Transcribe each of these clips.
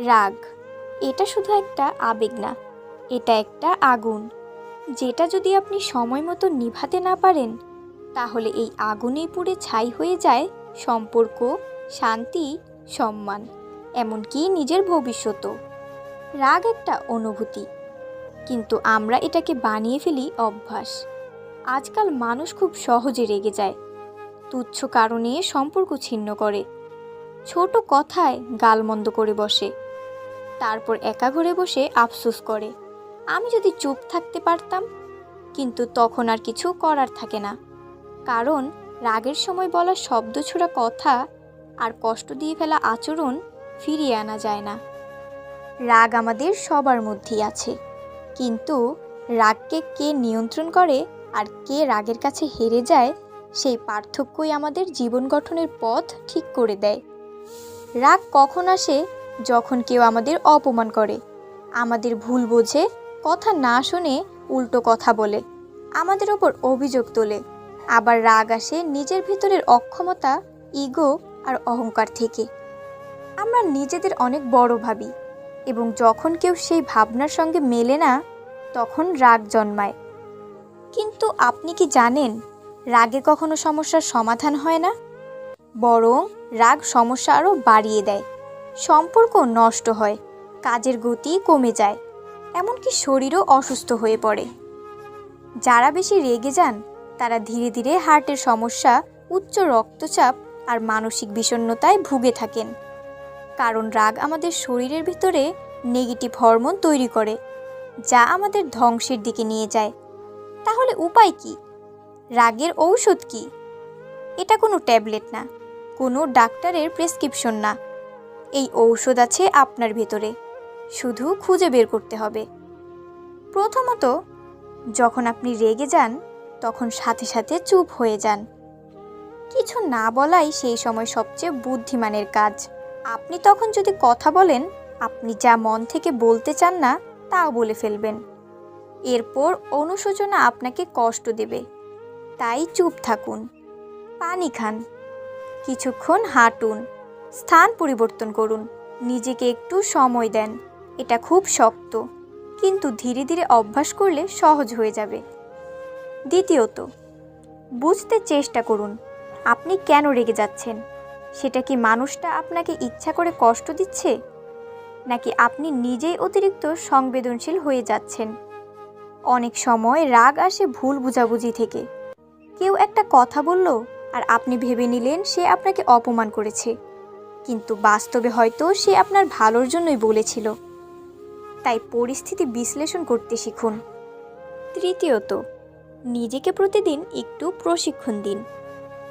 রাগ এটা শুধু একটা আবেগ না, এটা একটা আগুন, যেটা যদি আপনি সময় মতো নিভাতে না পারেন তাহলে এই আগুনেই পুড়ে ছাই হয়ে যায় সম্পর্ক, শান্তি, সম্মান, এমনকি নিজের ভবিষ্যতও। রাগ একটা অনুভূতি, কিন্তু আমরা এটাকে বানিয়ে ফেলি অভ্যাস। আজকাল মানুষ খুব সহজে রেগে যায়, তুচ্ছ কারণে সম্পর্ক ছিন্ন করে, ছোট কথায় গালমন্দ করে বসে, তারপর একা ঘরে বসে আফসোস করে আমি যদি চুপ থাকতে পারতাম। কিন্তু তখন আর কিছু করার থাকে না, কারণ রাগের সময় বলা শব্দ ছোড়া কথা আর কষ্ট দিয়ে ফেলা আচরণ ফিরিয়ে আনা যায় না। রাগ আমাদের সবার মধ্যেই আছে, কিন্তু রাগকে কে নিয়ন্ত্রণ করে আর কে রাগের কাছে হেরে যায়, সেই পার্থক্যই আমাদের জীবন গঠনের পথ ঠিক করে দেয়। রাগ কখন আসে? যখন কেউ আমাদের অপমান করে, আমাদের ভুল বোঝে, কথা না শুনে উল্টো কথা বলে, আমাদের ওপর অভিযোগ তোলে। আবার রাগ আসে নিজের ভিতরের অক্ষমতা, ইগো আর অহংকার থেকে। আমরা নিজেদের অনেক বড় ভাবি, এবং যখন কেউ সেই ভাবনার সঙ্গে মেলে না, তখন রাগ জন্মায়। কিন্তু আপনি কি জানেন, রাগে কখনো সমস্যার সমাধান হয় না, বরং রাগ সমস্যা আরও বাড়িয়ে দেয়। সম্পর্ক নষ্ট হয়, কাজের গতি কমে যায়, এমনকি শরীরও অসুস্থ হয়ে পড়ে। যারা বেশি রেগে যান তারা ধীরে ধীরে হার্টের সমস্যা, উচ্চ রক্তচাপ আর মানসিক বিষণ্ণতায় ভুগে থাকেন। কারণ রাগ আমাদের শরীরের ভিতরে নেগেটিভ হরমোন তৈরি করে, যা আমাদের ধ্বংসের দিকে নিয়ে যায়। তাহলে উপায় কি? রাগের ঔষধ কি? এটা কোনো ট্যাবলেট না, কোনো ডাক্তারের প্রেসক্রিপশন না। এই ঔষধ আছে আপনার ভেতরে, শুধু খুঁজে বের করতে হবে। প্রথমত, যখন আপনি রেগে যান তখন সাথে সাথে চুপ হয়ে যান। কিছু না বলাই সেই সময় সবচেয়ে বুদ্ধিমানের কাজ। আপনি তখন যদি কথা বলেন, আপনি যা মন থেকে বলতে চান না তাও বলে ফেলবেন। এরপর অনুশোচনা আপনাকে কষ্ট দেবে, তাই চুপ থাকুন। পানি খান, কিছুক্ষণ হাঁটুন, স্থান পরিবর্তন করুন, নিজেকে একটু সময় দেন। এটা খুব শক্ত, কিন্তু ধীরে ধীরে অভ্যাস করলে সহজ হয়ে যাবে। দ্বিতীয়ত, বুঝতে চেষ্টা করুন আপনি কেন রেগে যাচ্ছেন। সেটা কি মানুষটা আপনাকে ইচ্ছা করে কষ্ট দিচ্ছে, নাকি আপনি নিজেই অতিরিক্ত সংবেদনশীল হয়ে যাচ্ছেন? অনেক সময় রাগ আসে ভুল বোঝাবুঝি থেকে। কেউ একটা কথা বলল আর আপনি ভেবে নিলেন সে আপনাকে অপমান করেছে, কিন্তু বাস্তবে হয়তো সে আপনার ভালোর জন্যই বলেছিল। তাই পরিস্থিতি বিশ্লেষণ করতে শিখুন। তৃতীয়ত, নিজেকে প্রতিদিন একটু প্রশিক্ষণ দিন।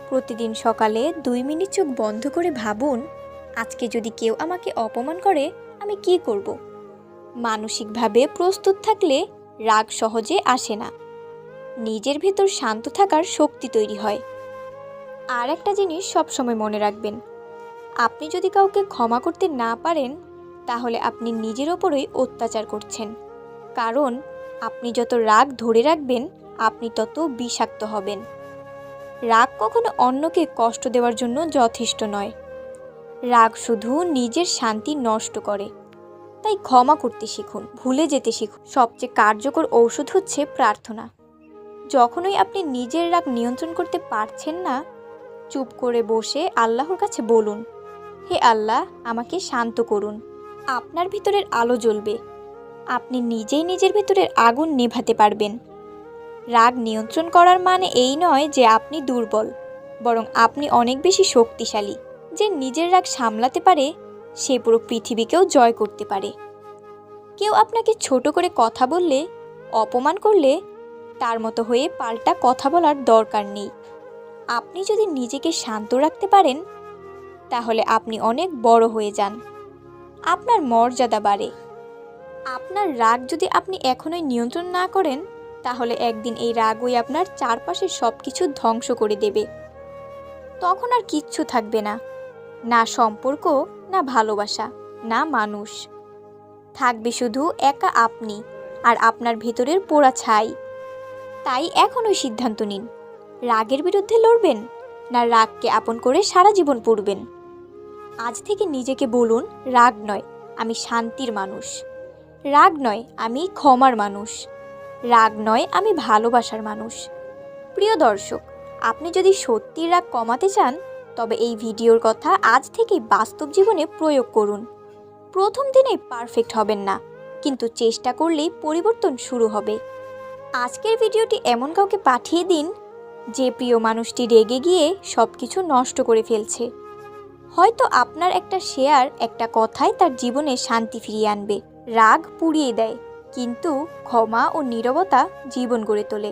প্রতিদিন সকালে 2 মিনিট চোখ বন্ধ করে ভাবুন, আজকে যদি কেউ আমাকে অপমান করে আমি কি করব। মানসিকভাবে প্রস্তুত থাকলে রাগ সহজে আসে না, নিজের ভেতর শান্ত থাকার শক্তি তৈরি হয়। আর একটা জিনিস সবসময় মনে রাখবেন, আপনি যদি কাউকে ক্ষমা করতে না পারেন তাহলে আপনি নিজের ওপরই অত্যাচার করছেন। কারণ আপনি যত রাগ ধরে রাখবেন আপনি তত বিষাক্ত হবেন। রাগ কখনো অন্যকে কষ্ট দেওয়ার জন্য যথেষ্ট নয়। রাগ শুধু নিজের শান্তি নষ্ট করে। তাই ক্ষমা করতে শিখুন, ভুলে যেতে শিখুন। সবচেয়ে কার্যকর ঔষধ হচ্ছে প্রার্থনা। যখনই আপনি নিজের রাগ নিয়ন্ত্রণ করতে পারছেন না, চুপ করে বসে আল্লাহর কাছে বলুন, হে আল্লাহ, আমাকে শান্ত করুন। আপনার ভিতরের আলো জ্বলবে, আপনি নিজেই নিজের ভিতরের আগুন নেভাতে পারবেন। রাগ নিয়ন্ত্রণ করার মানে এই নয় যে আপনি দুর্বল, বরং আপনি অনেক বেশি শক্তিশালী। যে নিজের রাগ সামলাতে পারে সে পুরো পৃথিবীকেও জয় করতে পারে। কেউ আপনাকে ছোট করে কথা বললে, অপমান করলে, তার মতো হয়ে পাল্টা কথা বলার দরকার নেই। আপনি যদি নিজেকে শান্ত রাখতে পারেন তাহলে আপনি অনেক বড় হয়ে যান, আপনার মর্যাদা বাড়ে। আপনার রাগ যদি আপনি এখনোই নিয়ন্ত্রণ না করেন তাহলে একদিন এই রাগই আপনার চারপাশের সব কিছু ধ্বংস করে দেবে। তখন আর কিচ্ছু থাকবে না, না সম্পর্ক, না ভালোবাসা, না মানুষ। থাকবে শুধু একা আপনি আর আপনার ভেতরের পোড়া ছাই। তাই এখনই সিদ্ধান্ত নিন, রাগের বিরুদ্ধে লড়বেন না রাগকে আপন করে সারা জীবন পড়বেন। আজ থেকে নিজেকে বলুন, রাগ নয়, আমি শান্তির মানুষ। রাগ নয়, আমি ক্ষমার মানুষ। রাগ নয়, আমি ভালোবাসার মানুষ। প্রিয় দর্শক, আপনি যদি সত্যিই রাগ কমাতে চান তবে এই ভিডিওর কথা আজ থেকেই বাস্তব জীবনে প্রয়োগ করুন। প্রথম দিনেই পারফেক্ট হবেন না, কিন্তু চেষ্টা করলেই পরিবর্তন শুরু হবে। আজকের ভিডিওটি এমন কাউকে পাঠিয়ে দিন যে প্রিয় মানুষটি রেগে গিয়ে সব কিছু নষ্ট করে ফেলছে। হয়তো আপনার একটা শেয়ার, একটা কথাই তার জীবনে শান্তি ফিরিয়ে আনবে। রাগ পুড়িয়ে দেয়, কিন্তু ক্ষমা ও নীরবতা জীবন গড়ে তোলে।